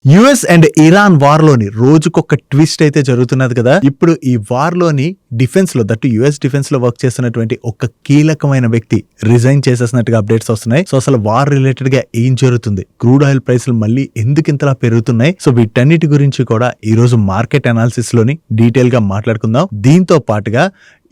US and Iran war లోని రోజుకొక twist అయితే జరుగుతున్నది కదా. ఇప్పుడు ఈ వార్ లోని డిఫెన్స్ లో దట్టు యుఎస్ డిఫెన్స్ లో వర్క్ చేస్తున్నటువంటి ఒక కీలకమైన వ్యక్తి రిజైన్ చేసేసినట్టుగా అప్డేట్స్ వస్తున్నాయి. సో అసలు వార్ రిలేటెడ్ గా ఏం జరుగుతుంది, క్రూడ్ ఆయిల్ ప్రైస్లు మళ్ళీ ఎందుకు ఇంతలా పెరుగుతున్నాయి, సో వీటన్నిటి గురించి కూడా ఈ రోజు మార్కెట్ అనాలిసిస్ లోని డీటెయిల్ గా మాట్లాడుకుందాం. దీంతో పాటుగా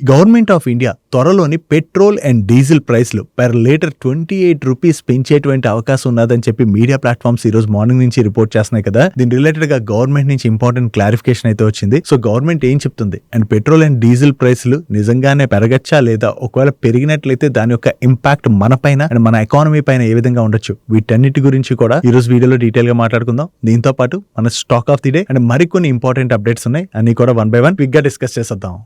గవర్నమెంట్ ఆఫ్ ఇండియా త్వరలోని పెట్రోల్ అండ్ డీజిల్ ప్రైస్లు పర్ లీటర్ 28 రూపీస్ పెంచేటువంటి అవకాశం ఉన్నదని చెప్పి మీడియా ప్లాట్ఫామ్స్ ఈ రోజు మార్నింగ్ నుంచి రిపోర్ట్ చేస్తున్నాయి కదా. దీని రిలేటెడ్ గా గవర్నమెంట్ నుంచి ఇంపార్టెంట్ క్లారిఫికేషన్ అయితే వచ్చింది. సో గవర్నమెంట్ ఏం చెప్తుంది అండ్ పెట్రోల్ అండ్ డీజిల్ ప్రైస్లు నిజంగానే పెరగచ్చా లేదా, ఒకవేళ పెరిగినట్లయితే దాని యొక్క ఇంపాక్ట్ మన పైన అండ్ మన ఎకానమీ పైన ఏ విధంగా ఉండొచ్చు, వీటన్నిటి గురించి కూడా ఈ రోజు వీడియోలో డీటెయిల్ గా మాట్లాడుకుందాం. దీంతో పాటు మన stock of the day and మరికొన్ని ఇంపార్టెంట్ అప్డేట్స్ ఉన్నాయి, అన్ని కూడా వన్ బై వన్ క్విక్ గా డిస్కస్ చేసేద్దాం.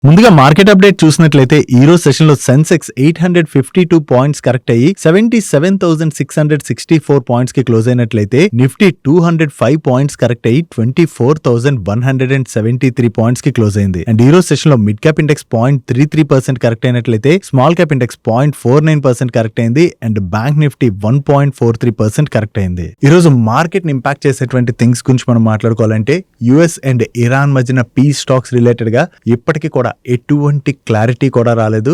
ముందుగా మార్కెట్ అప్డేట్ చూసినట్లయితే ఈ రోజు సెషన్ లో సెన్సెక్స్ 852 పాయింట్స్ కరెక్ట్ అయ్యి 77,664 పాయింట్స్ కి క్లోజ్ అయినట్లయితే నిఫ్టీ 205 పాయింట్స్ కరెక్ట్ అయ్యి 24,173 పాయింట్స్ కి క్లోజ్ అయింది. అండ్ ఈ రోజు సెషన్ లో మిడ్ క్యాప్ ఇండెక్స్ 0.33% కరెక్ట్ అయినట్లయితే స్మాల్ క్యాప్ ఇండెక్స్ 0.49% కరెక్ట్ అయింది అండ్ బ్యాంక్ నిఫ్టీ 1.43% కరెక్ట్ అయింది. ఈ రోజు మార్కెట్ ని ఇంపాక్ట్ చేసేటువంటి థింగ్స్ గురించి మనం మాట్లాడుకోవాలంటే యుఎస్ అండ్ ఇరాన్ మధ్యన పీస్ స్టాక్స్ రిలేటెడ్ గా ఇప్పటికీ కూడా ఎటువంటి క్లారిటీ కూడా రాలేదు.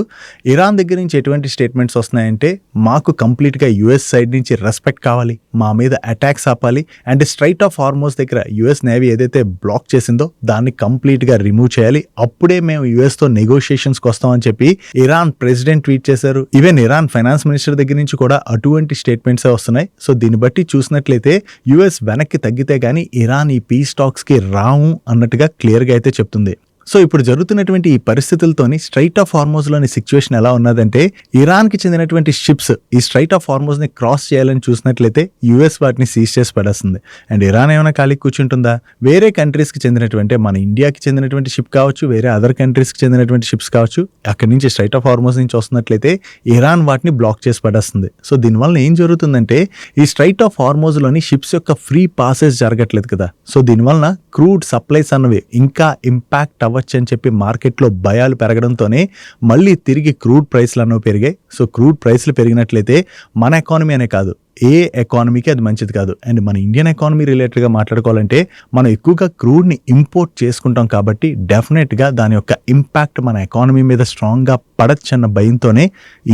ఇరాన్ దగ్గర నుంచి ఎటువంటి స్టేట్మెంట్స్ వస్తున్నాయంటే మాకు కంప్లీట్ గా యుఎస్ సైడ్ నుంచి రెస్పెక్ట్ కావాలి, మా మీద అటాక్స్ ఆపాలి అండ్ స్ట్రైట్ ఆఫ్ హార్మోస్ దగ్గర యుఎస్ నేవీ ఏదైతే బ్లాక్ చేసిందో దాన్ని కంప్లీట్ గా రిమూవ్ చేయాలి, అప్పుడే మేము యుఎస్ తో నెగోషియేషన్స్ కి వస్తామని చెప్పి ఇరాన్ ప్రెసిడెంట్ ట్వీట్ చేశారు. ఈవెన్ ఇరాన్ ఫైనాన్స్ మినిస్టర్ దగ్గర నుంచి కూడా అటువంటి స్టేట్మెంట్స్ వస్తున్నాయి. సో దీన్ని బట్టి చూసినట్లయితే యుఎస్ వెనక్కి తగ్గితే గానీ ఇరాన్ ఈ పీస్ టాక్స్ కి రావు అన్నట్టుగా క్లియర్ గా అయితే చెప్తుంది. సో ఇప్పుడు జరుగుతున్నటువంటి ఈ పరిస్థితులతోని స్ట్రైట్ ఆఫ్ హార్మోజ్ లోని సిచ్యువేషన్ ఎలా ఉన్నదంటే ఇరాన్ కి చెందినటువంటి షిప్స్ ఈ స్ట్రైట్ ఆఫ్ హార్మోజ్ ని క్రాస్ చేయాలని చూసినట్లయితే యుఎస్ వాటిని సీజ్ చేసి పడేస్తుంది. అండ్ ఇరాన్ ఏమైనా ఖాళీ కూర్చుంటుందా? వేరే కంట్రీస్ కి చెందినటువంటి మన ఇండియాకి చెందినటువంటి షిప్ కావచ్చు, వేరే అదర్ కంట్రీస్ కి చెందినటువంటి షిప్స్ కావచ్చు, అక్కడి నుంచి స్ట్రైట్ ఆఫ్ హార్మోజ్ నుంచి వస్తున్నట్లయితే ఇరాన్ వాటిని బ్లాక్ చేసి పడేస్తుంది. సో దీనివల్ల ఏం జరుగుతుందంటే ఈ స్ట్రైట్ ఆఫ్ హార్మోజ్ లోని షిప్స్ యొక్క ఫ్రీ పాసెస్ జరగట్లేదు కదా. సో దీనివల్ల క్రూడ్ సప్లైస్ అన్నవి ఇంకా ఇంపాక్ట్ అవ్వచ్చు అని చెప్పి మార్కెట్లో భయాలు పెరగడంతోనే మళ్ళీ తిరిగి క్రూడ్ ప్రైస్లు అన్నవి పెరిగాయి. సో క్రూడ్ ప్రైస్లు పెరిగినట్లయితే మన ఎకానమీ అనే కాదు ఏ ఎకానమీకి అది మంచిది కాదు. అండ్ మన ఇండియన్ ఎకానమీ రిలేటెడ్గా మాట్లాడుకోవాలంటే మనం ఎక్కువగా క్రూడ్ని ఇంపోర్ట్ చేసుకుంటాం కాబట్టి డెఫినెట్గా దాని యొక్క ఇంపాక్ట్ మన ఎకానమీ మీద స్ట్రాంగ్గా పడచ్చన్న భయంతోనే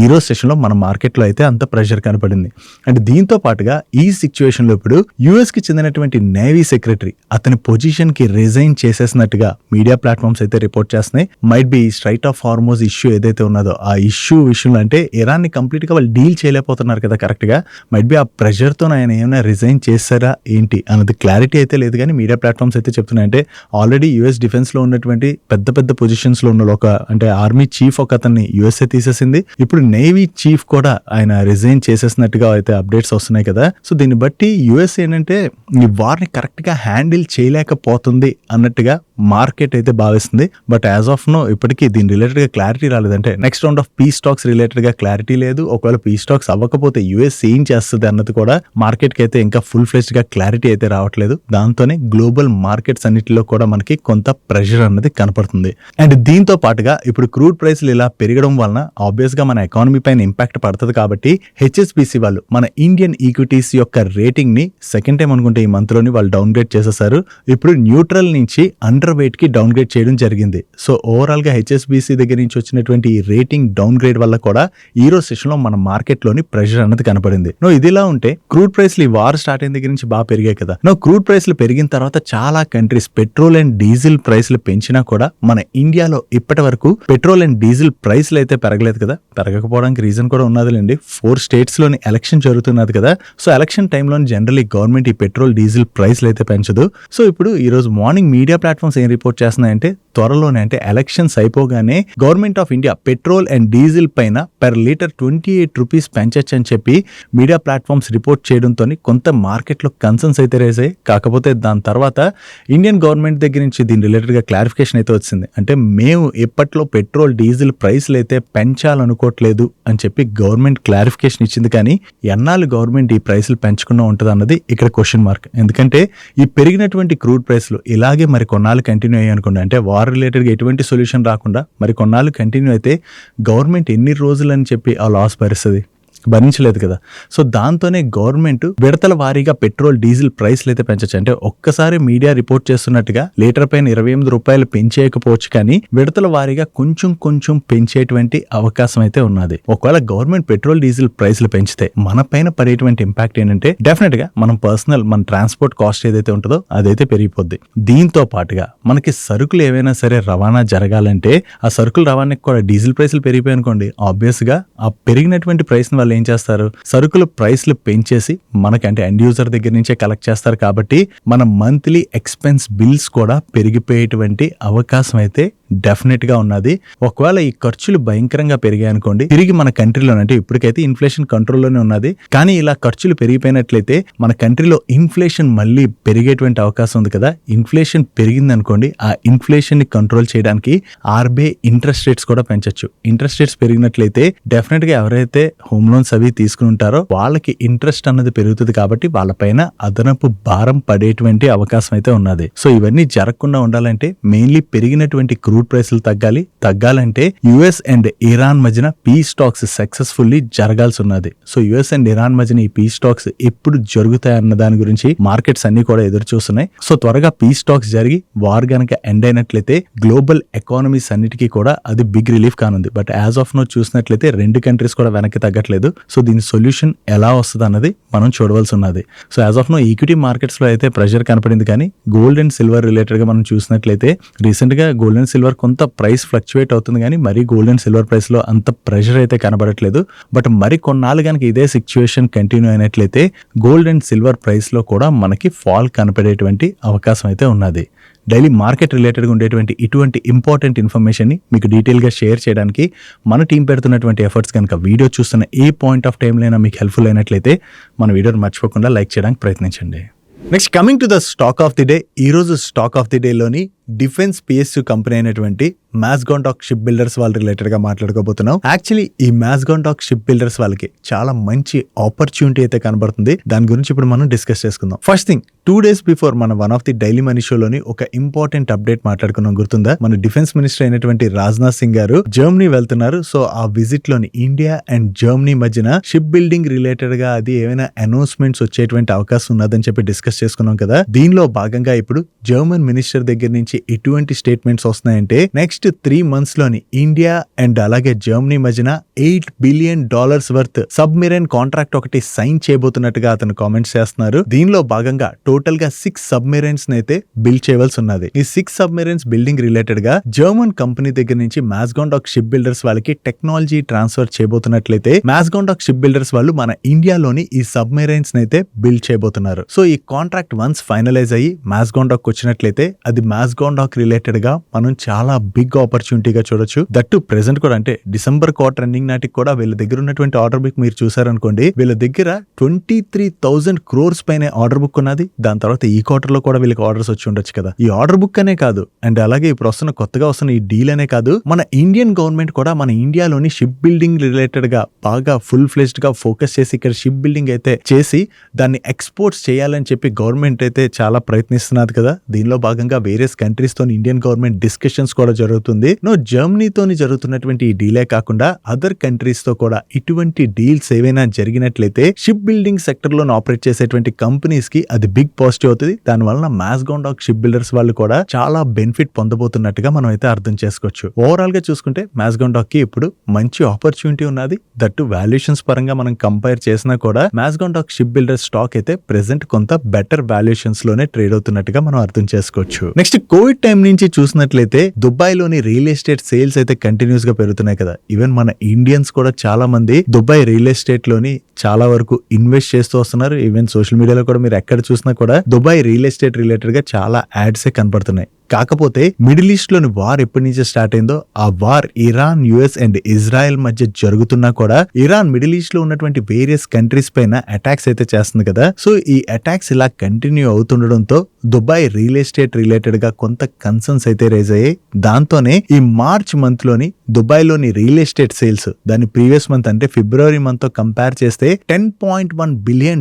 ఈరోజు సెషన్లో మన మార్కెట్లో అయితే అంత ప్రెషర్ కనపడింది. అండ్ దీంతో పాటుగా ఈ సిచ్యువేషన్లో ఇప్పుడు యూఎస్కి చెందినటువంటి నేవీ సెక్రటరీ అతని పొజిషన్కి రిజైన్ చేసేసినట్టుగా మీడియా ప్లాట్ఫామ్స్ అయితే రిపోర్ట్ చేస్తున్నాయి. Might be straight of Hormuz issue ఏదైతే ఉన్నదో ఆ ఇష్యూ విషయంలో అంటే ఇరాన్ని కంప్లీట్గా వాళ్ళు డీల్ చేయలేకపోతున్నారు కదా కరెక్ట్గా. మైట్ ఆ ప్రెషర్ తో ఆయన ఏమైనా రిజైన్ చేస్తారా ఏంటి అన్నది క్లారిటీ అయితే లేదు. కానీ మీడియా ప్లాట్ఫామ్స్ అయితే చెప్తున్నాయంటే ఆల్రెడీ యుఎస్ డిఫెన్స్ లో ఉన్నటువంటి పెద్ద పెద్ద పొజిషన్స్ లో ఉన్న ఒక అంటే ఆర్మీ చీఫ్ ఒక అతన్ని యుఎస్ఏ తీసేసింది. ఇప్పుడు నేవీ చీఫ్ కూడా ఆయన రిజైన్ చేసేసినట్టుగా అయితే అప్డేట్స్ వస్తున్నాయి కదా. సో దీన్ని బట్టి యుఎస్ ఏంటంటే ఈ వార్ని కరెక్ట్ గా హ్యాండిల్ చేయలేకపోతుంది అన్నట్టుగా మార్కెట్ అయితే భావిస్తుంది. బట్ యాజ్ ఆఫ్ నో ఇప్పటికీ దీని రిలేటెడ్ గా క్లారిటీ రాలేదంటే next round of piece stocks related గా క్లారిటీ లేదు. ఒకవేళ పీస్ స్టాక్స్ అవ్వకపోతే యుఎస్ ఏం చేస్తుంది అన్నది కూడా మార్కెట్ కి అయితే ఇంకా ఫుల్ ఫ్లెజ్డ్ గా క్లారిటీ అయితే రావట్లేదు. దాంతోనే గ్లోబల్ మార్కెట్స్ అన్నిటిలో కూడా మనకి కొంత ప్రెషర్ అన్నది కనపడుతుంది. అండ్ దీంతో పాటుగా ఇప్పుడు క్రూడ్ ప్రైస్లు ఇలా పెరగడం వలన ఆబ్వియస్ గా మన ఎకానమీ పైన ఇంపాక్ట్ పడుతుంది కాబట్టి హెచ్ఎస్బిసి వాళ్ళు మన ఇండియన్ ఈక్విటీస్ యొక్క రేటింగ్ ని సెకండ్ టైం అనుకుంటే ఈ మంత్ లోని వాళ్ళు డౌన్ గ్రేడ్ చేసేసారు. ఇప్పుడు న్యూట్రల్ నుంచి అండర్ వెయిట్ కి డౌన్ గ్రేడ్ చేయడం జరిగింది. సో ఓవరాల్ గా హెచ్ఎస్బిసి దగ్గర నుంచి వచ్చినటువంటి ఈ రేటింగ్ డౌన్ గ్రేడ్ వల్ల కూడా ఈ రోజు సెషన్ లో మన మార్కెట్ లోని ప్రెషర్ అన్నది కనపడింది. ఇదిలా ఉంటే క్రూడ్ ప్రైస్లు ఈ వార్ స్టార్ట్ అయిన దగ్గర నుంచి బాగా పెరిగాయి కదా. క్రూడ్ ప్రైస్లు పెరిగిన తర్వాత చాలా కంట్రీస్ పెట్రోల్ అండ్ డీజిల్ ప్రైస్లు పెంచినా కూడా మన ఇండియాలో ఇప్పటి వరకు పెట్రోల్ అండ్ డీజిల్ ప్రైస్లు అయితే పెరగలేదు కదా. పెరగకపోవడానికి రీజన్ కూడా ఉన్నదిలేండి. 4 స్టేట్స్ లోని ఎలక్షన్ జరుగుతున్నది కదా. సో ఎలక్షన్ టైంలో జనరల్లీ గవర్నమెంట్ ఈ పెట్రోల్ డీజిల్ ప్రైస్లు అయితే పెంచదు. సో ఇప్పుడు ఈ రోజు మార్నింగ్ మీడియా ప్లాట్ఫామ్స్ ఏం రిపోర్ట్ చేస్తున్నాయంటే త్వరలోనే అంటే ఎలక్షన్స్ అయిపోగానే government of India petrol and diesel పైన పర్ లీటర్ 28 రూపీస్ పెంచచ్చు అని చెప్పి మీడియా ప్లాట్ఫామ్స్ రిపోర్ట్ చేయడంతో కొంత మార్కెట్లో కన్సర్న్స్ అయితే రేజ్ అయ్యాయి. కాకపోతే దాని తర్వాత ఇండియన్ గవర్నమెంట్ దగ్గర నుంచి దీని రిలేటెడ్గా క్లారిఫికేషన్ అయితే వచ్చింది. అంటే మేము ఎప్పట్లో పెట్రోల్ డీజిల్ ప్రైస్లు అయితే పెంచాలనుకోవట్లేదు అని చెప్పి గవర్నమెంట్ క్లారిఫికేషన్ ఇచ్చింది. కానీ ఎన్నాళ్ళు గవర్నమెంట్ ఈ ప్రైస్లు పెంచకుండా ఉంటుంది అన్నది ఇక్కడ క్వశ్చన్ మార్క్. ఎందుకంటే ఈ పెరిగినటువంటి క్రూడ్ ప్రైస్లు ఇలాగే మరి కొన్నాళ్ళు కంటిన్యూ అయ్యాయి అనుకోండి, అంటే వార్ రిలేటెడ్గా ఎటువంటి సొల్యూషన్ రాకుండా మరి కొన్నాళ్ళు కంటిన్యూ అయితే గవర్నమెంట్ ఎన్ని రోజులని చెప్పి ఆ లాస్ భరిస్తుంది. భరించలేదు కదా. సో దాంతోనే గవర్నమెంట్ విడతల వారీగా పెట్రోల్ డీజిల్ ప్రైస్లు అయితే పెంచచ్చు. అంటే ఒక్కసారి మీడియా రిపోర్ట్ చేస్తున్నట్టుగా లీటర్ పైన 28 రూపాయలు పెంచేయకపోవచ్చు, కానీ విడతల వారీగా కొంచెం కొంచెం పెంచేటువంటి అవకాశం అయితే ఉన్నది. ఒకవేళ గవర్నమెంట్ పెట్రోల్ డీజిల్ ప్రైస్లు పెంచితే మన పైన పడేటువంటి ఇంపాక్ట్ ఏంటంటే డెఫినెట్ గా మన ట్రాన్స్పోర్ట్ కాస్ట్ ఏదైతే ఉంటుందో అదైతే పెరిగిపోద్ది. దీంతో పాటుగా మనకి సరుకులు ఏవైనా సరే రవాణా జరగాలంటే ఆ సరుకుల రవాణాకి కూడా డీజిల్ ప్రైస్లు పెరిగిపోయి అనుకోండి, ఆబ్వియస్ గా ఆ పెరిగినటువంటి ప్రైస్ ని ఏం చేస్తారు, సరుకుల ప్రైస్లు పెంచేసి మనకంటే ఎండ్ యూజర్ దగ్గర నుంచే కలెక్ట్ చేస్తారు. కాబట్టి మన మంత్లీ ఎక్స్పెన్స్ బిల్స్ కూడా పెరిగిపోయేటువంటి అవకాశం అయితే డెఫినెట్ గా ఉన్నది. ఒకవేళ ఈ ఖర్చులు భయంకరంగా పెరిగాయి అనుకోండి, తిరిగి మన కంట్రీలో అంటే ఇప్పటికైతే ఇన్ఫ్లేషన్ కంట్రోల్లోనే ఉన్నది, కానీ ఇలా ఖర్చులు పెరిగిపోయినట్లయితే మన కంట్రీలో ఇన్ఫ్లేషన్ మళ్ళీ పెరిగేటువంటి అవకాశం ఉంది కదా. ఇన్ఫ్లేషన్ పెరిగింది అనుకోండి, ఆ ఇన్ఫ్లేషన్ ని కంట్రోల్ చేయడానికి ఆర్బీఐ ఇంట్రెస్ట్ రేట్స్ కూడా పెంచొచ్చు. ఇంట్రెస్ట్ రేట్స్ పెరిగినట్లయితే డెఫినెట్ గా ఎవరైతే హోమ్ లోన్స్ అవి తీసుకుని ఉంటారో వాళ్ళకి ఇంట్రెస్ట్ అన్నది పెరుగుతుంది, కాబట్టి వాళ్ళపైన అదనపు భారం పడేటువంటి అవకాశం అయితే ఉన్నది. సో ఇవన్నీ జరగకుండా ఉండాలంటే మెయిన్లీ పెరిగినటువంటి క్రూడ్ ప్రైస్లు తగ్గాలంటే యుఎస్ అండ్ ఇరాన్ మధ్యన పీస్ టాక్స్ సక్సెస్ఫుల్లీ జరగాల్సి ఉన్నది. సో యుఎస్ అండ్ ఇరాన్ మధ్యన ఈ పీస్ టాక్స్ ఎప్పుడు జరుగుతాయి అన్న దాని గురించి మార్కెట్స్ అన్ని కూడా ఎదురు చూస్తున్నాయి. సో త్వరగా పీస్ టాక్స్ జరిగి వార్ గనక ఎండ్ అయినట్లయితే గ్లోబల్ ఎకానమీస్ అన్నిటికీ కూడా అది బిగ్ రిలీఫ్ కానుంది. బట్ యాజ్ ఆఫ్ నో చూసినట్లయితే రెండు కంట్రీస్ కూడా వెనక్కి తగ్గట్లేదు. సో దీని సొల్యూషన్ ఎలా వస్తుంది అన్నది మనం చూడవలసి ఉన్నది. So as of now equity markets లో అయితే ప్రెషర్ కనపడింది, కానీ గోల్డ్ అండ్ సిల్వర్ రిలేటెడ్ గా మనం చూసినట్లయితే రీసెంట్ గా గోల్డ్ అండ్ సిల్వర్ కొంత ప్రైస్ ఫ్లక్చువేట్ అవుతుంది, కానీ మరి గోల్డ్ అండ్ సిల్వర్ ప్రైస్ లో అంత ప్రెషర్ అయితే కనబడట్లేదు. బట్ మరి కొన్నాళ్ళు కనుక ఇదే సిచ్యువేషన్ కంటిన్యూ అయినట్లయితే గోల్డ్ అండ్ సిల్వర్ ప్రైస్ లో కూడా మనకి ఫాల్ కనపడేటువంటి అవకాశం అయితే ఉన్నది. డైలీ మార్కెట్ రిలేటెడ్గా ఉండేటువంటి ఇటువంటి ఇంపార్టెంట్ ఇన్ఫర్మేషన్ని మీకు డీటెయిల్గా షేర్ చేయడానికి మన టీం పెడుతున్నటువంటి ఎఫర్ట్స్ కనుక వీడియో చూస్తున్న ఏ పాయింట్ ఆఫ్ టైంలో మీకు హెల్ప్ఫుల్ అయినట్లయితే మన వీడియోని మర్చిపోకుండా లైక్ చేయడానికి ప్రయత్నించండి. Next coming to the stock of the day. ఈరోజు స్టాక్ ఆఫ్ ది డేలోని డిఫెన్స్ పిఎస్యు కంపెనీ అయినటువంటి మాస్గాంటాక్ షిప్ బిల్డర్స్ వాళ్ళ రిలేటెడ్ గా మాట్లాడుకోబోతున్నాం. యాక్చువల్లీ ఈ మాస్గాంటాక్ షిప్ బిల్డర్స్ వాళ్ళకి చాలా మంచి ఆపర్చునిటీ అయితే కనబడుతుంది. దాని గురించి ఇప్పుడు మనం డిస్కస్ చేసుకుందాం. ఫస్ట్ థింగ్, 2 days బిఫోర్ మన one of the daily money షోలోని ఒక ఇంపార్టెంట్ అప్డేట్ మాట్లాడుకున్నాం, గుర్తుందా? మన డిఫెన్స్ మినిస్టర్ అయినటువంటి రాజ్నాథ్ సింగ్ గారు జర్మనీ వెళ్తున్నారు. సో ఆ విజిట్ లోని ఇండియా అండ్ జర్మనీ మధ్యన షిప్ బిల్డింగ్ రిలేటెడ్ గా అది ఏమైనా అనౌన్స్మెంట్స్ వచ్చేటువంటి అవకాశం ఉన్నదని చెప్పి డిస్కస్ చేసుకున్నాం కదా. దీనిలో భాగంగా ఇప్పుడు జర్మన్ మినిస్టర్ దగ్గర నుంచి ఎటువంటి స్టేట్మెంట్స్ వస్తున్నాయంటే నెక్స్ట్ 3 months లోని ఇండియా అండ్ అలాగే జర్మనీ మధ్యన $8 billion వర్త్ సబ్మెరైన్ కాంట్రాక్ట్ ఒకటి సైన్ చేయబోతున్నట్టుగా అతను కామెంట్స్ చేస్తున్నారు. దీనిలో భాగంగా టోటల్ గా 6 సబ్మెరైన్స్ అయితే బిల్డ్ చేయవలసి ఉన్నది. ఈ 6 సబ్మెరైన్స్ బిల్డింగ్ రిలేటెడ్ గా జర్మన్ కంపెనీ దగ్గర నుంచి మాస్గాంటాక్ షిప్ బిల్డర్స్ వాళ్ళకి టెక్నాలజీ ట్రాన్స్ఫర్ చేయబోతున్నట్లయితే మాస్గాంటాక్ షిప్ బిల్డర్స్ వాళ్ళు మన ఇండియాలోని ఈ సబ్మెరైన్స్ అయితే బిల్డ్ చేయబోతున్నారు. సో ఈ కాంట్రాక్ట్ వన్స్ ఫైనలైజ్ అయ్యి మాస్గాంటాక్ వచ్చినట్లయితే అది మాస్గాంటాక్ రిలేటెడ్ గా మనం చాలా బిగ్ ఆపర్చునిటీగా చూడొచ్చు. దట్టు ప్రెసెంట్ కూడా అంటే డిసెంబర్ క్వార్టర్ ఎండింగ్ నాటికి కూడా వీళ్ళ దగ్గర ఉన్నటువంటి ఆర్డర్ బుక్ మీరు చూసారనుకోండి, వీళ్ళ దగ్గర 23,000 crores పైన ఆర్డర్ బుక్ ఉన్నది. దాని తర్వాత ఈ క్వార్టర్ లో కూడా వీళ్ళకి ఆర్డర్స్ వచ్చి ఉండొచ్చు కదా. ఈ ఆర్డర్ బుక్ అనే కాదు, అండ్ అలాగే ఇప్పుడు కొత్తగా వస్తున్న ఈ డీల్ అనే కాదు, మన ఇండియన్ గవర్నమెంట్ కూడా మన ఇండియాలోని షిప్ బిల్డింగ్ రిలేటెడ్ గా బాగా ఫుల్ ఫ్లెజ్డ్ గా ఫోకస్ చేసి ఇక్కడ షిప్ బిల్డింగ్ అయితే చేసి దాన్ని ఎక్స్పోర్ట్స్ చేయాలని చెప్పి గవర్నమెంట్ అయితే చాలా ప్రయత్నిస్తున్నది కదా. దీనిలో భాగంగా వేరియస్ కంట్రీస్ తో ఇండియన్ గవర్నమెంట్ డిస్కషన్స్ కూడా జరుగుతుంది. జర్మనీతోని జరుగుతున్నటువంటి ఈ డీలే కాకుండా అదర్ కంట్రీస్ తో కూడా ఇటువంటి డీల్స్ ఏవైనా జరిగినట్లయితే షిప్ బిల్డింగ్ సెక్టర్ లో ఆపరేట్ చేసేటువంటి కంపెనీస్ కి అది బిగ్ పాజిటివ్ అవుతుంది. దాని వలన మాస్గాంటాక్ షిప్ బిల్డర్స్ వాళ్ళు కూడా చాలా బెనిఫిట్ పొందబోతున్నట్టుగా మనం అయితే అర్థం చేసుకోవచ్చు. ఓవరాల్ గా చూసుకుంటే మాస్గాంటాక్ కి ఇప్పుడు మంచి ఆపర్చునిటీ ఉన్నది. దట్టు వాల్యుయేషన్స్ పరంగా మనం కంపేర్ చేసినా కూడా మాస్గాంటాక్ షిప్ బిల్డర్ స్టాక్ అయితే ప్రెసెంట్ కొంత బెటర్ వాల్యుయేషన్స్ లోనే ట్రేడ్ అవుతున్నట్టుగా మనం అర్థం చేసుకోవచ్చు. నెక్స్ట్ కోవిడ్ టైం నుంచి చూసినట్లయితే దుబాయ్ లోని రియల్ ఎస్టేట్ సేల్స్ అయితే కంటిన్యూస్ గా పెరుగుతున్నాయి కదా. ఈవెన్ మన ఇండియన్స్ కూడా చాలా మంది దుబాయ్ రియల్ ఎస్టేట్ లోని చాలా వరకు ఇన్వెస్ట్ చేస్తూ వస్తున్నారు. ఈవెన్ సోషల్ మీడియాలో కూడా మీరు ఎక్కడ చూసినా కూడా దుబాయ్ రియల్ ఎస్టేట్ రిలేటెడ్ గా చాలా యాడ్స్ కనపడుతున్నాయి. కాకపోతే మిడిల్ ఈస్ట్ లోని వార్ ఎప్పటి నుంచి స్టార్ట్ అయిందో ఆ war Iran, US and Israel మధ్య జరుగుతున్నా కూడా ఇరాన్ మిడిల్ ఈస్ట్ లో ఉన్నటువంటి వేరియస్ కంట్రీస్ పైన అటాక్స్ అయితే చేస్తుంది కదా. సో ఈ అటాక్స్ ఇలా కంటిన్యూ అవుతుండడంతో దుబాయ్ రియల్ ఎస్టేట్ రిలేటెడ్ గా కొంత కన్సర్న్స్ అయితే రైజ్ అయ్యాయి. దాంతోనే ఈ మార్చ్ మంత్ లోని దుబాయ్ లోని రియల్ ఎస్టేట్ సేల్స్ దాని ప్రీవియస్ మంత్ అంటే ఫిబ్రవరి మంత్ తో కంపేర్ చేస్తే $10.1 billion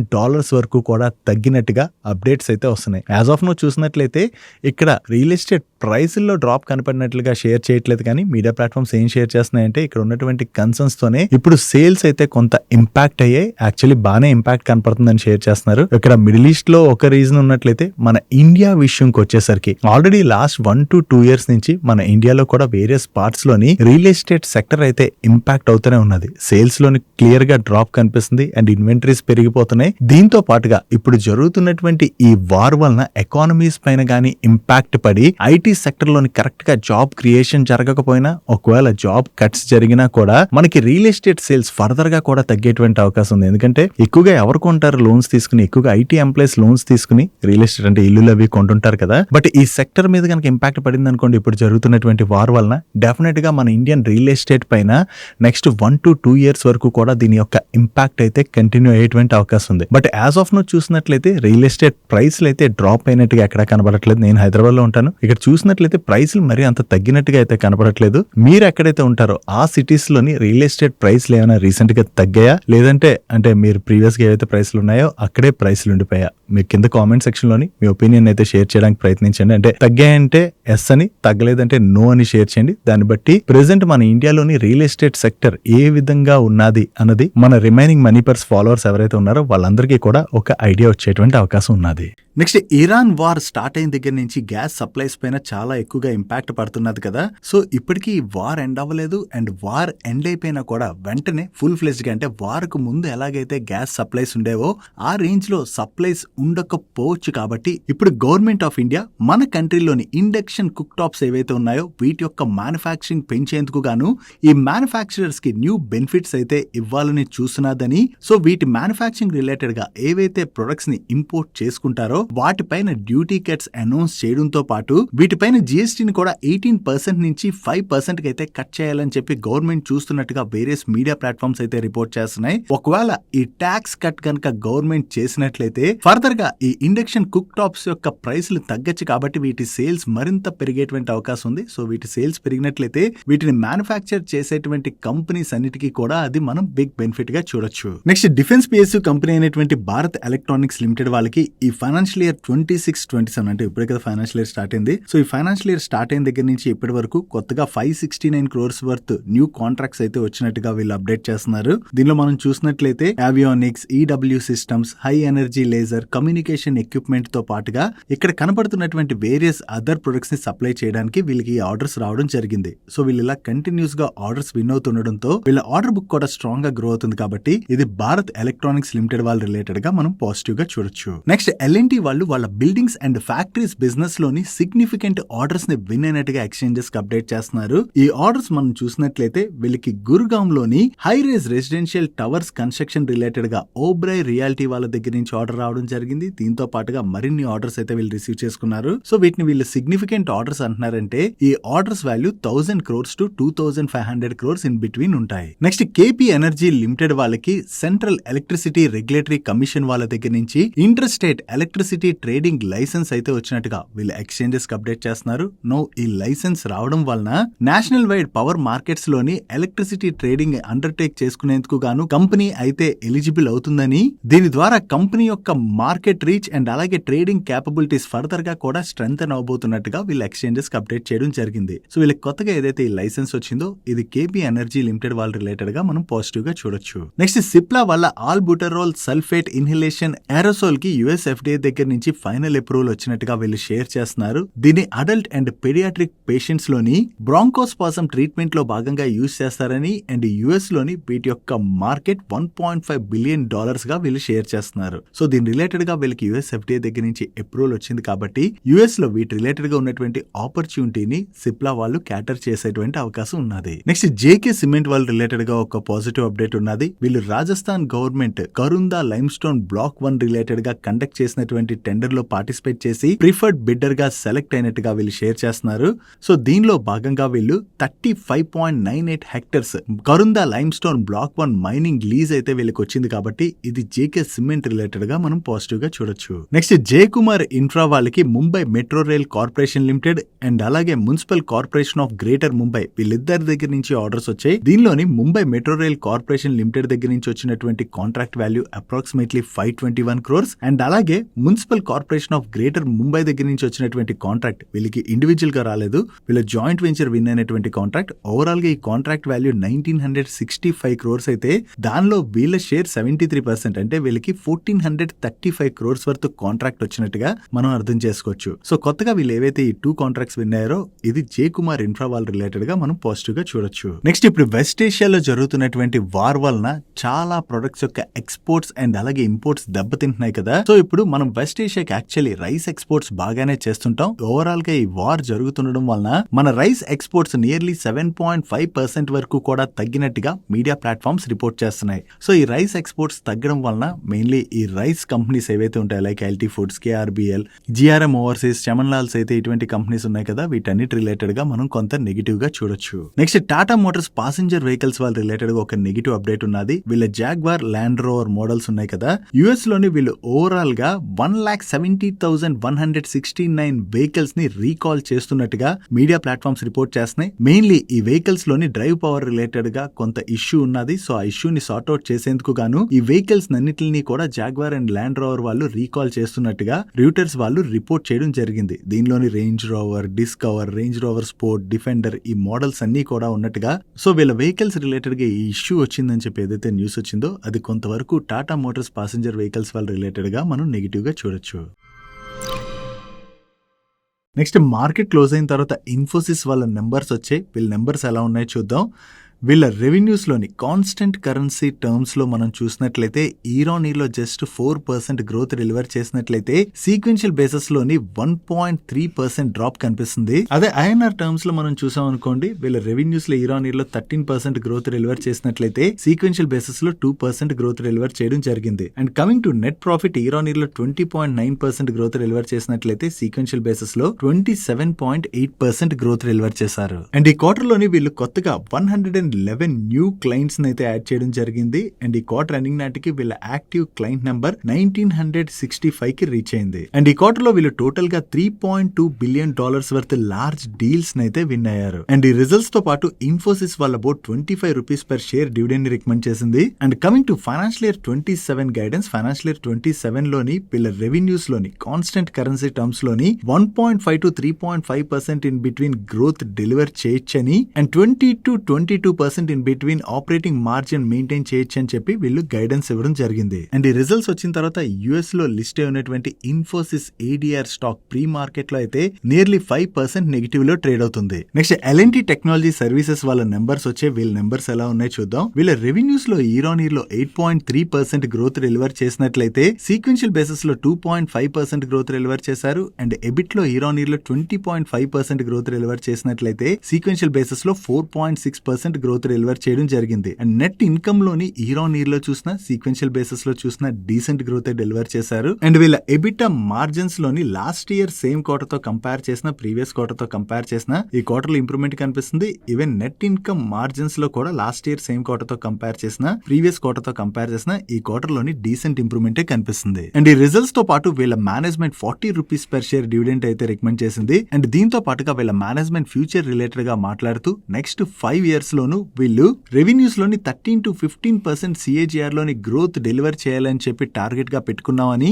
వరకు కూడా తగ్గినట్టుగా అప్డేట్స్ అయితే వస్తున్నాయి. యాజ్ ఆఫ్ నో చూసినట్లయితే ఇక్కడ రియల్ ఎస్టేట్ ప్రైస్లో డ్రాప్ కనపడినట్లుగా షేర్ చేయట్లేదు, కానీ మీడియా ప్లాట్ఫామ్స్ ఏం షేర్ చేస్తున్నాయంటే ఇక్కడ ఉన్నటువంటి కన్సర్న్స్ తోనే ఇప్పుడు సేల్స్ అయితే కొంత ఇంపాక్ట్ అయ్యాయి. యాక్చువల్లీ బాగానే ఇంపాక్ట్ కనపడుతుందని షేర్ చేస్తున్నారు. ఇక్కడ మిడిల్ ఈస్ట్ లో ఒక రీజన్ ఉన్నట్లయితే మన ఇండియా విషయంకి వచ్చేసరికి ఆల్రెడీ లాస్ట్ 1 to 2 years నుంచి మన ఇండియాలో కూడా వేరియస్ పార్ట్స్ లోని రియల్ ఎస్టేట్ సెక్టర్ అయితే ఇంపాక్ట్ అవుతూనే ఉన్నది. సేల్స్ లోని క్లియర్ గా డ్రాప్ కనిపిస్తుంది అండ్ ఇన్వెంటరీస్ పెరిగిపోతున్నాయి. దీంతో పాటుగా ఇప్పుడు జరుగుతున్నటువంటి ఈ వార్ వలన ఎకానమీస్ పైన గానీ ఇంపాక్ట్ పడి ఐటీ సెక్టర్ లోని కరెక్ట్ గా జాబ్ క్రియేషన్ జరగకపోయినా, ఒకవేళ జాబ్ కట్స్ జరిగినా కూడా మనకి రియల్ ఎస్టేట్ సేల్స్ ఫర్దర్ గా కూడా తగ్గేటువంటి అవకాశం ఉంది. ఎందుకంటే ఎక్కువగా ఎవరు కొంటారు లోన్స్ తీసుకుని, ఎక్కువగా ఐటీ ఎంప్లాయీస్ లోన్స్ తీసుకుని రియల్ ఎస్టేట్ అంటే ఇల్లు అవి కొంటుంటారు కదా. బట్ ఈ సెక్టర్ మీద కనుక ఇంపాక్ట్ పడింది అనుకోండి ఇప్పుడు జరుగుతున్నటువంటి వార్ వలన, డెఫినెట్ గా మన ఇండియన్ రియల్ ఎస్టేట్ పైన నెక్స్ట్ 1 to 2 years వరకు కూడా దీని యొక్క ఇంపాక్ట్ అయితే కంటిన్యూ అయ్యేటువంటి అవకాశం ఉంది. బట్ యాజ్ ఆఫ్ నో చూసినట్లయితే రియల్ ఎస్టేట్ ప్రైస్లు అయితే డ్రాప్ అయినట్టుగా ఎక్కడా కనబడట్లేదు. నేను హైదరాబాద్ లో ఉంటాను. ఇక్కడ చూసినట్లయితే ప్రైస్లు మరి అంత తగ్గినట్టుగా అయితే కనపడట్లేదు. మీరు ఎక్కడైతే ఉంటారో ఆ సిటీస్ లోని రియల్ ఎస్టేట్ ప్రైస్లు ఏమైనా రీసెంట్ గా తగ్గాయా, లేదంటే అంటే మీరు ప్రీవియస్ గా ఏవైతే ప్రైస్లు ఉన్నాయో అక్కడే ప్రైస్లు ఉండిపోయా? మీరు కింద కామెంట్ సెక్షన్ లోని మీ ఒపీనియన్ అయితే షేర్ చేయడానికి ప్రయత్నించండి. అంటే తగ్గాయంటే ఎస్ అని, తగ్గలేదంటే నో అని షేర్ చేయండి. దాన్ని బట్టి ప్రెసెంట్ మన ఇండియాలోని రియల్ ఎస్టేట్ సెక్టర్ ఏ విధంగా ఉన్నది అన్నది మన రిమైనింగ్ మనీ పర్స్ ఫాలోవర్స్ ఎవరైతే ఉన్నారో వాళ్ళందరికీ కూడా ఒక ఐడియా వచ్చేటువంటి అవకాశం ఉన్నది. నెక్స్ట్, ఇరాన్ వార్ స్టార్ట్ అయిన దగ్గర నుంచి గ్యాస్ సప్లైస్ పైన చాలా ఎక్కువగా ఇంపాక్ట్ పడుతున్నది కదా. సో ఇప్పటికీ వార్ ఎండ్ అవ్వలేదు అండ్ వార్ ఎండ్ అయిపోయినా కూడా వెంటనే ఫుల్ ఫ్లెజ్డ్ గా, అంటే వార్ కు ముందు ఎలాగైతే గ్యాస్ సప్లైస్ ఉండేవో ఆ రేంజ్ లో సప్లైస్ ఉండకపోవచ్చు. కాబట్టి ఇప్పుడు గవర్నమెంట్ ఆఫ్ ఇండియా మన కంట్రీలోని ఇండక్షన్ కుక్ టాప్స్ ఏవైతే ఉన్నాయో వీటి యొక్క మ్యానుఫ్యాక్చరింగ్ పెంచేందుకు గాను ఈ మ్యానుఫ్యాక్చరర్స్ కి న్యూ బెనిఫిట్స్ అయితే ఇవ్వాలని చూస్తున్నదని, సో వీటి మ్యానుఫ్యాక్చరింగ్ రిలేటెడ్ గా ఏవైతే ప్రొడక్ట్స్ ని ఇంపోర్ట్ చేసుకుంటారో వాటిపైన డ్యూటీ కట్స్ అనౌన్స్ చేయడంతో పాటు వీటిపైన జిఎస్టీని కూడా 18% నుంచి 5% కి అయితే కట్ చేయాలని చెప్పి గవర్నమెంట్ చూస్తున్నట్టుగా వేరియస్ మీడియా ప్లాట్ఫామ్స్ అయితే రిపోర్ట్ చేస్తున్నాయి. ఒకవేళ ఈ ట్యాక్స్ కట్ కనుక గవర్నమెంట్ చేసినట్లయితే ఫర్దర్ గా ఈ ఇండక్షన్ కుక్ టాప్స్ యొక్క ప్రైస్లు తగ్గచ్చు. కాబట్టి వీటి సేల్స్ మరింత పెరిగేటువంటి అవకాశం ఉంది. సో వీటి సేల్స్ పెరిగినట్లయితే వీటిని మ్యానుఫ్యాక్చర్ చేసేటువంటి కంపెనీస్ అన్నిటికీ కూడా అది మనం బిగ్ బెనిఫిట్ గా చూడొచ్చు. నెక్స్ట్, డిఫెన్స్ పిఎస్యు కంపెనీ అయినటువంటి భారత్ ఎలక్ట్రానిక్స్ లిమిటెడ్ వాళ్ళకి ఈ ఫైనాన్షియల్ ఇయర్ 26-27 అంటే ఇప్పుడే కదా ఫైనాన్షియల్ ఇయర్ స్టార్ట్ అయింది. సో ఈ ఫైనాన్షియల్ ఇయర్ స్టార్ట్ అయిన దగ్గర నుంచి ఇప్పటి వరకు కొత్తగా 569 crores వర్త్ న్యూ కాంట్రాక్ట్స్ అయితే వచ్చినట్టుగా వీళ్ళు అప్డేట్ చేస్తున్నారు. దీనిలో మనం చూసినట్లయితే avionics, EW systems, high energy laser, communication equipment తో పాటుగా ఇక్కడ కనపడుతున్నటువంటి వేరియస్ అదర్ ప్రొడక్ట్స్ ని సప్లై చేయడానికి వీళ్ళకి ఆర్డర్స్ రావడం జరిగింది. సో వీళ్ళు ఇలా కంటిన్యూస్ గా ఆర్డర్స్ విన్ అవుతుండడంతో వీళ్ళ ఆర్డర్ బుక్ కూడా స్ట్రాంగ్ గా గ్రో అవుతుంది. కాబట్టి ఇది భారత్ ఎలక్ట్రానిక్స్ లిమిటెడ్ వాళ్ళ రిలేటెడ్ గా మనం పాజిటివ్ గా చూడొచ్చు. నెక్స్ట్, ఎల్ఎన్టీ వాళ్ళు వాళ్ళ బిల్డింగ్స్ అండ్ ఫ్యాక్టరీస్ బిజినెస్ లోని సిగ్నిఫికెంట్ ఆర్డర్స్ ని విన్ అయినట్టుగా ఎక్స్చేంజెస్ కి అప్డేట్ చేస్తున్నారు. ఈ ఆర్డర్స్ మనం చూసినట్లయితే వీళ్ళకి గురుగాం లోని high raise residential towers construction related గా ఓబ్రై రియాలిటీ వాళ్ళ దగ్గర నుంచి ఆర్డర్ రావడం జరిగింది. దీంతో పాటుగా మరిన్ని ఆర్డర్స్ అయితే వీళ్ళు రిసీవ్ చేసుకున్నారు. సో వీటిని వీళ్ళు సిగ్నిఫికెంట్ ఆర్డర్స్ అంటున్నారంటే ఈ orders value 1000 crores to 2500 crores in between ఉంటాయి. నెక్స్ట్, కేపీ ఎనర్జీ లిమిటెడ్ వాళ్ళకి సెంట్రల్ ఎలక్ట్రిసిటీ రెగ్యులేటరీ కమిషన్ వాళ్ళ దగ్గర నుంచి inter state electricity trading license అయితే వచ్చినట్టుగా వీళ్ళు ఎక్స్చేంజెస్ కి అప్డేట్ చేస్తున్నారు. ఈ లైసెన్స్ రావడం వలన నేషనల్ వైడ్ పవర్ మార్కెట్స్ లోని ఎలక్ట్రిసిటీ ట్రేడింగ్ అండర్టేక్ చేసుకునేందుకు గాను కంపెనీ అయితే ఎలిజిబుల్ అవుతుందని, దీని ద్వారా కంపెనీ యొక్క మార్కెట్ రీచ్ అండ్ అలాగే ట్రేడింగ్ క్యాపబిలిటీస్ ఫర్దర్ గా కూడా స్ట్రెంథెన్ అవబోతున్నట్టుగా వీళ్ళు ఎక్స్చేంజెస్ కి అప్డేట్ చేయడం జరిగింది. సో వీళ్ళకి కొత్తగా ఏదైతే ఈ లైసెన్స్ వచ్చిందో ఇది కేపీ ఎనర్జీ లిమిటెడ్ వాళ్ళ రిలేటెడ్ గా మనం పాజిటివ్ గా చూడొచ్చు. నెక్స్ట్, సిప్లా వల్ల ఆల్బుటరోల్ సల్ఫేట్ ఇన్హిలేషన్ ఏరోసోల్ కి యుఎస్ ఎఫ్డీఏ దగ్గర నుంచి ఫైనల్ అప్రూవల్ వచ్చినట్టుగా వీళ్ళు షేర్ చేస్తున్నారు. దీన్ని అడల్ట్ అండ్ పెడియాట్రిక్ పేషెంట్స్ లోని బ్రాంకోస్పాజమ్ ట్రీట్మెంట్ లో భాగంగా యూజ్ చేస్తారని అండ్ యుఎస్ లోని వీటి యొక్క మార్కెట్ $1.5 billion గా వీళ్ళు షేర్ చేస్తున్నారు. సో దీని రిలేటెడ్ గా వీళ్ళకి యుఎస్ ఎఫ్డీఏ దగ్గర నుంచి అప్రూవల్ వచ్చింది. కాబట్టి యుఎస్ లో వీటి రిలేటెడ్ గా ఉన్నటువంటి ఆపర్చునిటీని సిప్లా వాళ్ళు క్యాటర్ చేసేటువంటి అవకాశం ఉన్నది. నెక్స్ట్, జేకే సిమెంట్ వాళ్ళ రిలేటెడ్ గా ఒక పాజిటివ్ అప్డేట్ ఉన్నది. వీళ్ళు Rajasthan government Karunda limestone block 1 related గా కండక్ట్ చేసినటువంటి టెండర్ లో పార్టిసిపేట్ చేసి ప్రిఫర్డ్ బిడ్డర్ గా సెలెక్ట్ అయినట్టుగా వీళ్ళు షేర్ చేస్తున్నారు. సో దీనిలో భాగంగా వీళ్ళు 35.98 hectares Karunda limestone block 1 mining lease అయితే వీళ్ళకి వచ్చింది. కాబట్టి ఇది జేకే సిమెంట్ రిలేటెడ్ గా మనం పాజిటివ్ గా చూడొచ్చు. నెక్స్ట్, జే కుమార్ ఇన్ఫ్రా వాళ్ళకి Mumbai metro rail corporation limited and అలాగే municipal corporation of greater Mumbai వీళ్ళిద్దరి దగ్గర నుంచి ఆర్డర్స్ వచ్చాయి. దీనిలోని Mumbai metro rail corporation limited దగ్గర నుంచి వచ్చినటువంటి contract value approximately 521 crores and అలాగే municipal municipal corporation of greater Mumbai దగ్గర నుంచి వచ్చినటువంటి కాంట్రాక్ట్ వీళ్ళకి ఇండివిజువల్ గా రాలేదు, వీళ్ళ జాయింట్ వెంచర్ విన్ అయినటువంటి కాంట్రాక్ట్. ఓవరాల్ గా ఈ కాంట్రాక్ట్ వాల్యూ 1965 crores అయితే దానిలో వీళ్ళ షేర్ 73%, అంటే వీళ్ళకి 1435 crores వరకు కాంట్రాక్ట్ వచ్చినట్టుగా మనం అర్థం చేసుకోవచ్చు. సో కొత్తగా వీళ్ళు ఏవైతే ఈ 2 కాంట్రాక్ట్స్ విన్ అయ్యారో ఇది జే కుమార్ ఇన్ఫ్రా వాళ్ళ రిలేటెడ్ గా మనం పాజిటివ్ గా చూడొచ్చు. నెక్స్ట్ ఇప్పుడు వెస్ట్ ఏషియాలో జరుగుతున్నటువంటి వార్ వలన చాలా ప్రొడక్ట్స్ యొక్క ఎక్స్పోర్ట్స్ అండ్ అలాగే ఇంపోర్ట్స్ దెబ్బతింటున్నాయి కదా. సో ఇప్పుడు మనం వెస్ట్ ఏషియాకి యాక్చువల్లీ రైస్ ఎక్స్పోర్ట్స్ బాగానే చేస్తుంటాం. ఓవరాల్ గా ఈ వార్ జరుగుతుండడం వలన మన రైస్ ఎక్స్పోర్ట్స్ నియర్లీ 7.5% వరకు కూడా తగ్గినట్టుగా మీడియా ప్లాట్ఫామ్స్ రిపోర్ట్ చేస్తున్నాయి. సో ఈ రైస్ ఎక్స్పోర్ట్స్ తగ్గడం వలన మెయిన్లీ ఈ రైస్ కంపెనీస్ ఏవైతే ఉంటాయి like LT Foods, KRBL, GRM Overseas, Chamanlals అయితే ఇటువంటి కంపెనీస్ ఉన్నాయి కదా, వీటన్నిటి రిలేటెడ్ గా మనం కొంత నెగిటివ్ గా చూడొచ్చు. Next Tata Motors passenger vehicles వాళ్ళ రిలేటెడ్ గా ఒక నెగిటివ్ అప్డేట్ ఉన్నది. వీళ్ళ జాగ్వార్, ల్యాండ్ రోవర్ మోడల్స్ ఉన్నాయి కదా, యుఎస్ లోని వీళ్ళు ఓవరాల్ గా 1,70,169 వెహికల్స్ ని రీకాల్ చేస్తున్నట్టుగా మీడియా ప్లాట్ఫామ్స్ రిపోర్ట్ చేస్తున్నాయి. మెయిన్లీ ఈ వెహికల్స్ లోని డ్రైవ్ పవర్ రిలేటెడ్ గా కొంత ఇష్యూ ఉన్నది. సో ఆ ఇష్యూని సార్ట్అవుట్ చేసేందుకు గాను ఈ వెహికల్స్ అన్నిటిని కూడా జాగ్వార్ అండ్ ల్యాండ్ రోవర్ వాళ్ళు రీకాల్ చేస్తున్నట్టుగా రూటర్స్ వాళ్ళు రిపోర్ట్ చేయడం జరిగింది. దీనిలోని range rover, discover, range rover sport, defender ఈ మోడల్స్ అన్ని కూడా ఉన్నట్టుగా. సో వీళ్ళ వెహికల్స్ రిలేటెడ్ గా ఈ ఇష్యూ వచ్చిందని చెప్పి ఏదైతే న్యూస్ వచ్చిందో అది కొంతవరకు టాటా మోటార్స్ పాసెంజర్ వెహికల్స్ వాళ్ళ రిలేటెడ్ గా మనం నెగిటివ్ గా చూడొచ్చు. నెక్స్ట్ మార్కెట్ క్లోజ్ అయిన తర్వాత ఇన్ఫోసిస్ వాళ్ళ నెంబర్స్ వచ్చాయి. వీళ్ళ నెంబర్స్ ఎలా ఉన్నాయో చూద్దాం. వీళ్ళ రెవెన్యూస్ లోని కాన్స్టెంట్ కరెన్సీ టర్మ్స్ లో మనం చూసినట్లయితే ఈరోనీలో జస్ట్ 4% గ్రోత్ డెలివర్ చేసినట్లయితే సీక్వెన్షియల్ బేసిస్ లోని 1.3% డ్రాప్ కనిపిస్తుంది. అదే ఐఎన్ఆర్ టర్మ్స్ లో మనం చూసాం అనుకోండి, వీళ్ళ రెవెన్యూస్ లో ఈరోనీలో 13% గ్రోత్ డెలివర్ చేసినట్లయితే సీక్వెన్షియల్ బేసిస్ లో 2% గ్రోత్ డెలివర్ చేయడం జరిగింది. And coming to net profit, ఈరోనీలో 20.9% గ్రోత్ డెలివర్ చేసినట్లయితే సీక్వెన్షియల్ బేసిస్ లో 27.8% గ్రోత్ డెలివర్ చేశారు. అండ్ ఈ క్వార్టర్ లోని వీళ్ళు కొత్తగా 111 న్యూ క్లయింట్స్ అయితే యాడ్ చేయడం జరిగింది. అండ్ ఈ క్వార్టర్ ఎండింగ్ నాటికి వీళ్ళ యాక్టివ్ క్లయింట్ నెంబర్ 1965 కి రీచ్ అయింది. అండ్ ఈ క్వార్టర్ లో వీళ్ళు టోటల్ గా $3.2 బిలియన్ వర్త్ లార్జ్ డీల్స్ అయితే విన్ అయ్యారు. అండ్ ఈ రిజల్ట్స్ తో పాటు ఇన్ఫోసిస్ వాళ్ళ board 25 rupees per share dividend ని రికమెండ్ చేసింది. And coming to financial year 27 guidance, financial year 27 లోని వీళ్ళ రెవెన్యూస్ లోని కాన్స్టెంట్ కరెన్సీ టర్మ్స్ లోని 1.5 to 3.5% in between growth deliver చేయొచ్చని and 20 to 22% in between operating margin maintain చేయొచ్చు అని చెప్పి వీళ్ళు గైడెన్స్ ఇవ్వడం జరిగింది. అండ్ ఈ రిజల్ట్స్ వచ్చిన తర్వాత యుఎస్ లో లిస్ట్ అయి ఉన్నటువంటి Infosys ADR stock pre market లో అయితే నియర్లీ 5% నెగిటివ్ లో ట్రేడ్ అవుతుంది. నెక్స్ట్ ఎల్ఎన్టీ టెక్నాలజీ సర్వీసెస్ వాళ్ళ నెంబర్స్ వచ్చే, వీళ్ళ నెంబర్స్ ఎలా ఉన్నాయో చూద్దాం. వీళ్ళ రెవెన్యూస్ లో ఈరోనీర్ లో 8.3% గ్రోత్ డెలివర్ చేసినట్లయితే సీక్వెన్షియల్ బేసిస్ లో 2.5% గ్రోత్ డెలివర్ చేశారు. అండ్ ఎబిట్ లో ఈరోనీర్ లో 20.5% గ్రోత్ డెలివర్ చేసినట్లయితే సీక్వెన్షియల్ బేసిస్ లో 4.6% గ్రోత్ డెలివర్ చేయడం జరిగింది. అండ్ నెట్ ఇన్కమ్ లోని ఈరోనీర్ లో చూసిన, సీక్వెన్షియల్ బేసిస్ లో చూసిన డీసెంట్ గ్రోత్ డెలివర్ చేశారు. అండ్ వీళ్ళ ఎబిటా మార్జిన్స్ లోని లాస్ట్ ఇయర్ సేమ్ క్వార్టర్ తో కంపేర్ చేసిన, ప్రీవియస్ క్వార్టర్ తో కంపేర్ చేసిన ఈ క్వార్టర్ లో ఇంప్రూవ్మెంట్ కనిపిస్తుంది. ఈవెన్ నెట్ ఇన్కమ్ మార్జిన్స్ లో కూడా లాస్ట్ ఇయర్ సేమ్ క్వార్టర్ తో కంపేర్ చేసిన, ప్రీవియస్ క్వార్టర్ తో కంపేర్ చేసిన ఈ క్వార్టర్ లోని డీసెంట్ ఇంప్రూవ్మెంట్ కనిపిస్తుంది. అండ్ ఈ రిజల్ట్స్ తో పాటు వీళ్ళ management 40 rupees per share dividend అయితే రికమెండ్ చేసింది. అండ్ దీంతో పాటుగా వీళ్ళ మేనేజ్మెంట్ ఫ్యూచర్ రిలేటెడ్ గా మాట్లాడుతూ నెక్స్ట్ 5 years లోను వీళ్ళు రెవెన్యూస్ లోని 13 to 15% సిఏజిఆర్ లోని గ్రోత్ డెలివర్ చేయాలని చెప్పి టార్గెట్ గా పెట్టుకున్నామని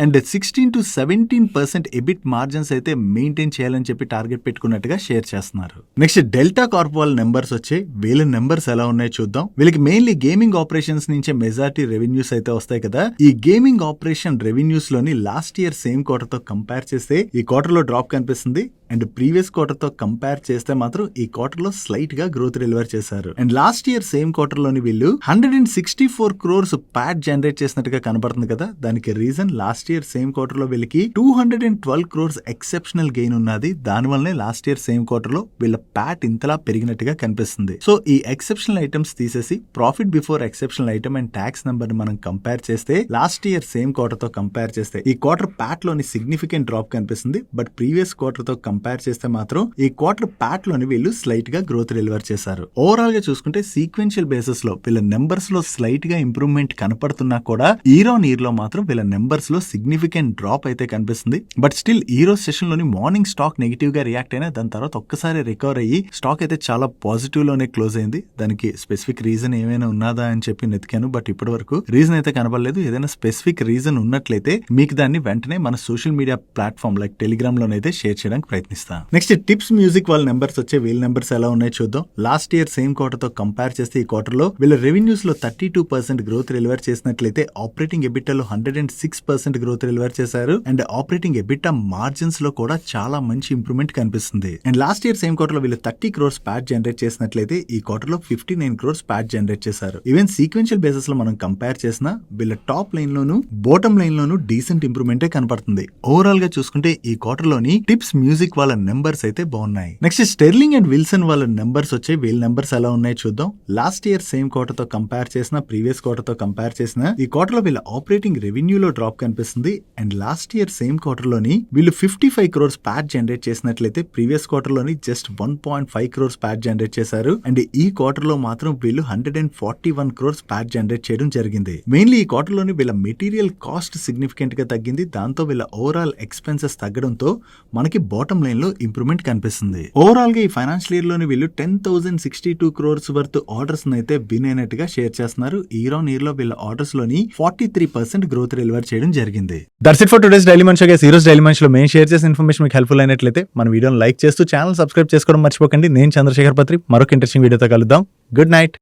అండ్ 16 to 17% ఎబిట్ మార్జిన్స్ అయితే మెయింటైన్ చేయాలని చెప్పి టార్గెట్ పెట్టుకున్నట్టుగా షేర్ చేస్తున్నారు. నెక్స్ట్ డెల్టా కార్ప్ వాళ్ళ నెంబర్స్ వచ్చాయి. వీళ్ళ నెంబర్స్ ఎలా ఉన్నాయో చూద్దాం. వీళ్ళకి మెయిన్లీ గేమింగ్ ఆపరేషన్స్ నుంచే మెజారిటీ రెవెన్యూస్ అయితే వస్తాయి కదా. ఈ గేమింగ్ ఆపరేషన్ రెవెన్యూస్ లోని లాస్ట్ ఇయర్ సేమ్ క్వార్టర్ తో కంపేర్ చేస్తే ఈ క్వార్టర్ లో డ్రాప్ కనిపిస్తుంది. అండ్ ప్రీవియస్ క్వార్టర్ తో కంపేర్ చేస్తే మాత్రం ఈ క్వార్టర్ లో స్లైట్ గా గ్రోత్ డెలివర్ చేశారు. And last year same quarter లోని వీళ్ళు 164 crores ప్యాట్ జనరేట్ చేసినట్టుగా కనబడుతుంది కదా. దానికి reason last year same quarter లో వీళ్ళకి 212 crores ఎక్సెప్షనల్ గెయిన్ ఉన్నది. దాని వల్లనే లాస్ట్ ఇయర్ సేమ్ క్వార్టర్ లో వీళ్ళ ప్యాట్ ఇంతలా పెరిగినట్టుగా కనిపిస్తుంది. సో ఈ ఎక్సెప్షనల్ ఐటమ్స్ తీసేసి profit before exceptional item and tax number ని మనం కంపేర్ చేస్తే లాస్ట్ ఇయర్ సేమ్ క్వార్టర్ తో కంపేర్ చేస్తే ఈ క్వార్టర్ ప్యాట్ లోని సిగ్నిఫికెంట్ డ్రాప్ కనిపిస్తుంది. బట్ ప్రీవియస్ క్వార్టర్ తో కంపేర్ చేస్తే మాత్రం ఈ క్వార్టర్ ప్యాట్ లోని వీళ్ళు స్లైట్ గా గ్రోత్ డెలివర్ చేశారు. ఓవరాల్ గా చూసుకుంటే సీక్వెన్షియల్ బేసిస్ లో వీళ్ళ నెంబర్స్ లో స్లైట్ గా ఇంప్రూవ్మెంట్ కనపడుతున్నా కూడా ఇయర్ ఆన్ ఇయర్ లో మాత్రం వీళ్ళ నెంబర్స్ లో సిగ్నిఫికెంట్ డ్రాప్ అయితే కనిపిస్తుంది. బట్ స్టిల్ ఈ రోజు సెషన్ లోని మార్నింగ్ స్టాక్ నెగిటివ్ గా రియాక్ట్ అయినా దాని తర్వాత ఒక్కసారి రికవర్ అయ్యి స్టాక్ అయితే చాలా పాజిటివ్ లోనే క్లోజ్ అయింది. దానికి స్పెసిఫిక్ రీజన్ ఏమైనా ఉన్నదా అని చెప్పి నెతికాను, బట్ ఇప్పటి వరకు రీజన్ అయితే కనబడలేదు. ఏదైనా స్పెసిఫిక్ రీజన్ ఉన్నట్లయితే మీకు దాన్ని వెంటనే మన social media platform like Telegram లోనైతే షేర్ చేయడానికి ప్రయత్నిస్తాం. నెక్స్ట్ టిప్స్ మ్యూజిక్ వాళ్ళ నెంబర్స్ వచ్చే వీళ్ళ నెంబర్స్ ఎలా ఉన్నాయో చూద్దాం. లాస్ట్ ఇయర్ సేమ్ క్వార్టర్ తో కంపేర్ చేస్తే ఈ క్వార్టర్ లో వీళ్ళ రెవెన్యూస్ లో 32% గ్రోత్ డెలివర్ చేసినట్లయితే ఆపరేటింగ్ ఎబిటా లో 106% గ్రోత్ డెలివర్ చేశారు. అండ్ ఆపరేటింగ్ ఎబిటా మార్జిన్స్ లో కూడా చాలా మంచి ఇంప్రూవ్మెంట్ కనిపిస్తుంది. And last year same quarter లో వీళ్ళు 30 crores ప్యాట్ జనరేట్ చేసినట్లయితే ఈ క్వార్టర్ లో 59 crores ప్యాట్ జనరేట్ చేశారు. ఈవెన్ సీక్వెన్షియల్ బేసిస్ లో మనం కంపేర్ చేసిన వీళ్ళ టాప్ లైన్ లోను బాటమ్ లైన్ లోను డీసెంట్ ఇంప్రూవ్మెంటే కనపడుతుంది. ఓవరాల్ గా చూసుకుంటే ఈ క్వార్టర్ లోని టిప్స్ మ్యూజిక్ వాళ్ళ నెంబర్స్ అయితే బాగున్నాయి. నెక్స్ట్ స్టెర్లింగ్ అండ్ విల్సన్ వాళ్ళ నెంబర్స్ వచ్చాయి. వీళ్ళ నెంబర్స్ ఎలా ఉన్నాయో చూద్దాం. లాస్ట్ ఇయర్ సేమ్ క్వార్టర్ తో కంపేర్ చేసిన ప్రీవియస్ క్వార్టర్ తో కంపేర్ చేసిన ఈ క్వార్టర్ లో వీళ్ళ ఆపరేటింగ్ రెవెన్యూ లో డ్రాప్ కనిపిస్తుంది. And last year same quarter లోని వీళ్ళు 55 crores ప్యాట్ జనరేట్ చేసినట్లయితే ప్రీవియస్ క్వార్టర్ లోని జస్ట్ 1.5 crores ప్యాట్ జనరేట్ చేశారు. అండ్ ఈ క్వార్టర్ లో మాత్రం వీళ్ళు 141 crores ప్యాట్ జనరేట్ చేయడం జరిగింది. మెయిన్లీ ఈ క్వార్టర్ లోని వీళ్ళ మెటీరియల్ కాస్ట్ సిగ్నిఫికెంట్ గా తగ్గింది. దాంతో వీళ్ళ ఓవరాల్ ఎక్స్పెన్సెస్ తగ్గడంతో మనకి బాటమ్ లైన్ లో ఇంప్రూవ్మెంట్ కనిపిస్తుంది. ఓవరాల్ గా ఈ ఫైనాన్షియల్ ఇయర్ లోని వీళ్ళు 10,062 crores వర్త్ ఆర్డర్స్ అయితే విన్ అయినట్టుగా షేర్ చేస్తున్నారు. ఇయర్ ఆన్ ఇయర్ లో వీళ్ళ ఆర్డర్స్ లోని 43% గ్రోత్ డెలివర్ చేయడం జరిగింది. That's it for today's daily munch. ఈ రోజు డైలీ మంచ్ లో మేము షేర్ చేసిన ఇన్ఫర్మేషన్ మీకు హెల్ప్ఫుల్ అయినట్లయితే మన వీడియోని లైక్ చేస్తూ ఛానల్ సబ్స్క్రైబ్ చేసుకోవడం మర్చిపోకండి. నేను చంద్రశేఖర్ పత్రి మరొక ఇంట్రెస్టింగ్ వీడియోతో కలుద్దాం. Good night.